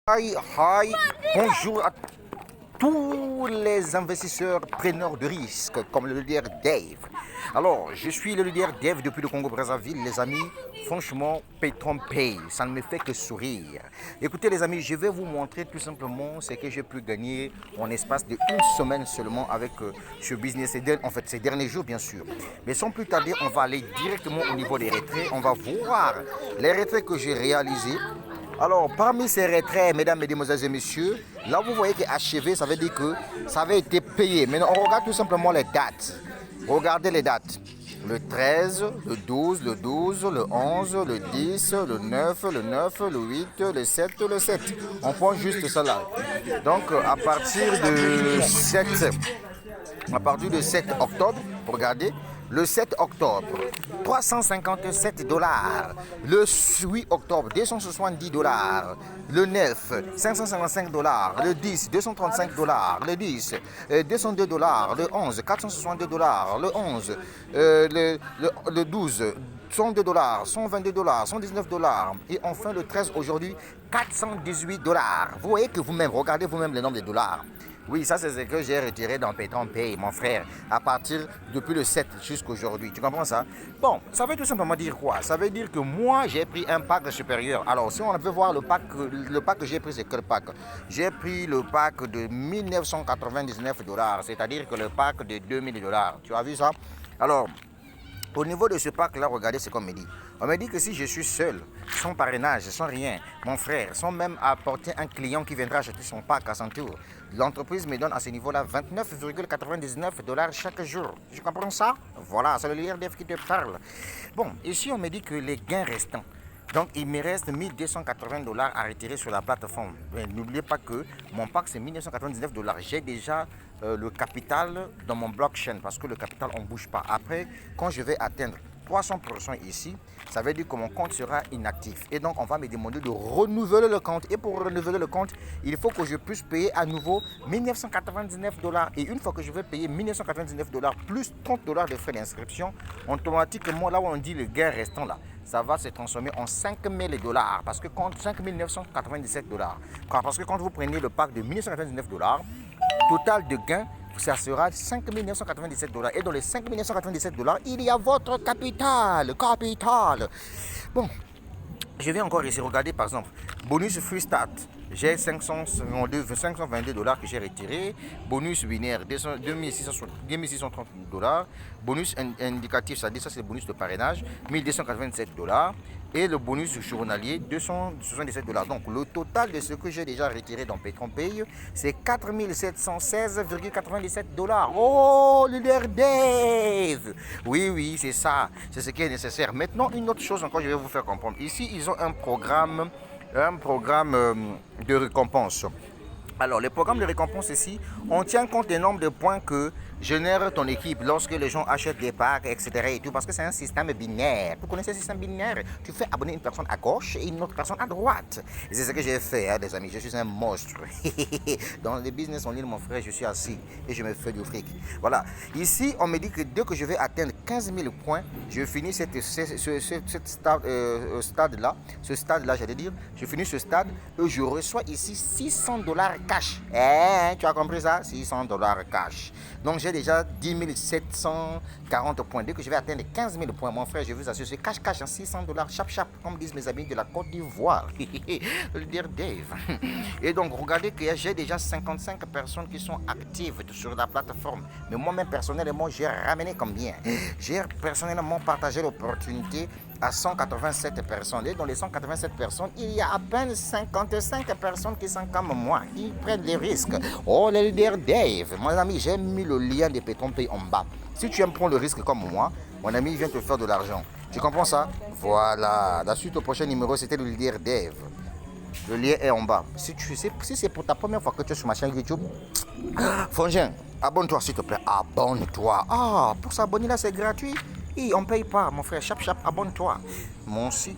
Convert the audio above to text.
Hi, bonjour à tous les investisseurs preneurs de risques, comme le leader Dave. Alors, je suis le leader Dave depuis le Congo-Brazzaville, les amis. Franchement, Petron Pay, ça ne me fait que sourire. Écoutez les amis, je vais vous montrer tout simplement ce que j'ai pu gagner en espace de une semaine seulement avec ce business. En fait, ces derniers jours, bien sûr. Mais sans plus tarder, on va aller directement au niveau des retraits. On va voir les retraits que j'ai réalisés. Alors, parmi ces retraits, mesdames, mesdemoiselles et messieurs, là vous voyez que achevé, ça veut dire que ça avait été payé. Maintenant, on regarde tout simplement les dates. Regardez les dates. Le 13, le 12, le 12, le 11, le 10, le 9, le 9, le 8, le 7, le 7. On prend juste cela. Donc, à partir de 7 octobre, regardez, le 7 octobre, 357 dollars. Le 8 octobre, 270 dollars. Le 9, 555 dollars. Le 10, 235 dollars. Le 10, 202 dollars. Le 11, 462 dollars. Le 11, le 12, 102 dollars, 122 dollars, 119 dollars. Et enfin le 13 aujourd'hui, 418 dollars. Vous voyez que vous-même, regardez vous-même le nombre de dollars. Oui, ça c'est ce que j'ai retiré dans Petron Pay, mon frère, à partir depuis le 7 jusqu'aujourd'hui. Tu comprends ça? Bon, ça veut tout simplement dire quoi? Ça veut dire que moi, j'ai pris un pack supérieur. Alors, si on veut voir le pack que j'ai pris, c'est quel pack? J'ai pris le pack de 1999 dollars, c'est-à-dire que le pack de 2000 dollars. Tu as vu ça? Alors, au niveau de ce pack-là, regardez ce qu'on me dit. On me dit que si je suis seul, sans parrainage, sans rien, mon frère, sans même apporter un client qui viendra acheter son pack à son tour, l'entreprise me donne à ce niveau-là 29,99 dollars chaque jour. Je comprends ça? Voilà, c'est le leader Dev qui te parle. Bon, ici on me dit que les gains restants. Donc il me reste 1280 dollars à retirer sur la plateforme. N'oubliez pas que mon pack c'est 1999 dollars. J'ai déjà le capital dans mon blockchain parce que le capital on ne bouge pas. Après, quand je vais atteindre 300% ici, ça veut dire que mon compte sera inactif. Et donc, on va me demander de renouveler le compte. Et pour renouveler le compte, il faut que je puisse payer à nouveau 1999 dollars. Et une fois que je vais payer 1999 dollars plus 30 dollars de frais d'inscription, automatiquement, là où on dit le gain restant là, ça va se transformer en 5000 dollars. Parce que quand 5997 dollars. Parce que quand vous prenez le pack de 1999 dollars, total de gain, ça sera 5 997 dollars. Et dans les 5 997 dollars, il y a votre capital. Bon, je vais encore essayer. Regardez par exemple, bonus free start. J'ai 522 dollars que j'ai retiré. Bonus binaire, 2630 dollars. Bonus indicatif, ça dit ça c'est le bonus de parrainage, 1287 dollars. Et le bonus journalier, 277 dollars. Donc le total de ce que j'ai déjà retiré dans Petron Pay, c'est 4716,97 dollars. Oh, leader Dave! Oui, c'est ça. C'est ce qui est nécessaire. Maintenant, une autre chose encore, je vais vous faire comprendre. Ici, ils ont un programme de récompense. Alors, le programme de récompense ici, on tient compte des nombres de points que génère ton équipe lorsque les gens achètent des packs, etc. et tout, parce que c'est un système binaire. Vous connaissez le système binaire? Tu fais abonner une personne à gauche et une autre personne à droite. Et c'est ce que j'ai fait, hein, les amis. Je suis un monstre. Dans le business en ligne, mon frère, je suis assis et je me fais du fric. Voilà. Ici, on me dit que dès que je vais atteindre 15 000 points, je finis ce stade-là, j'allais dire, je finis ce stade et je reçois ici 600 dollars cash. Tu as compris ça? 600 dollars cash. Donc j'ai déjà 10 740 points. Dès que je vais atteindre 15 000 points, mon frère, je vous assure, c'est cash, 600 dollars, chap, comme disent mes amis de la Côte d'Ivoire. Le dire Dave. Et donc regardez que j'ai déjà 55 personnes qui sont actives sur la plateforme. Mais moi-même personnellement, j'ai ramené combien? J'ai personnellement partagé l'opportunité à 187 personnes. Et dans les 187 personnes, il y a à peine 55 personnes qui sont comme moi, qui prennent les risques. Oh, le leader Dave, mon ami, j'ai mis le lien de Petron Pay en bas. Si tu aimes prendre le risque comme moi, mon ami vient te faire de l'argent. Tu comprends ça? Voilà. La suite au prochain numéro, c'était le leader Dave. Le lien est en bas. Si c'est pour ta première fois que tu es sur ma chaîne YouTube, frangin, abonne-toi s'il te plaît. Abonne-toi. Pour s'abonner là, c'est gratuit. Et on ne paye pas, mon frère. Chap, abonne-toi. Moi aussi.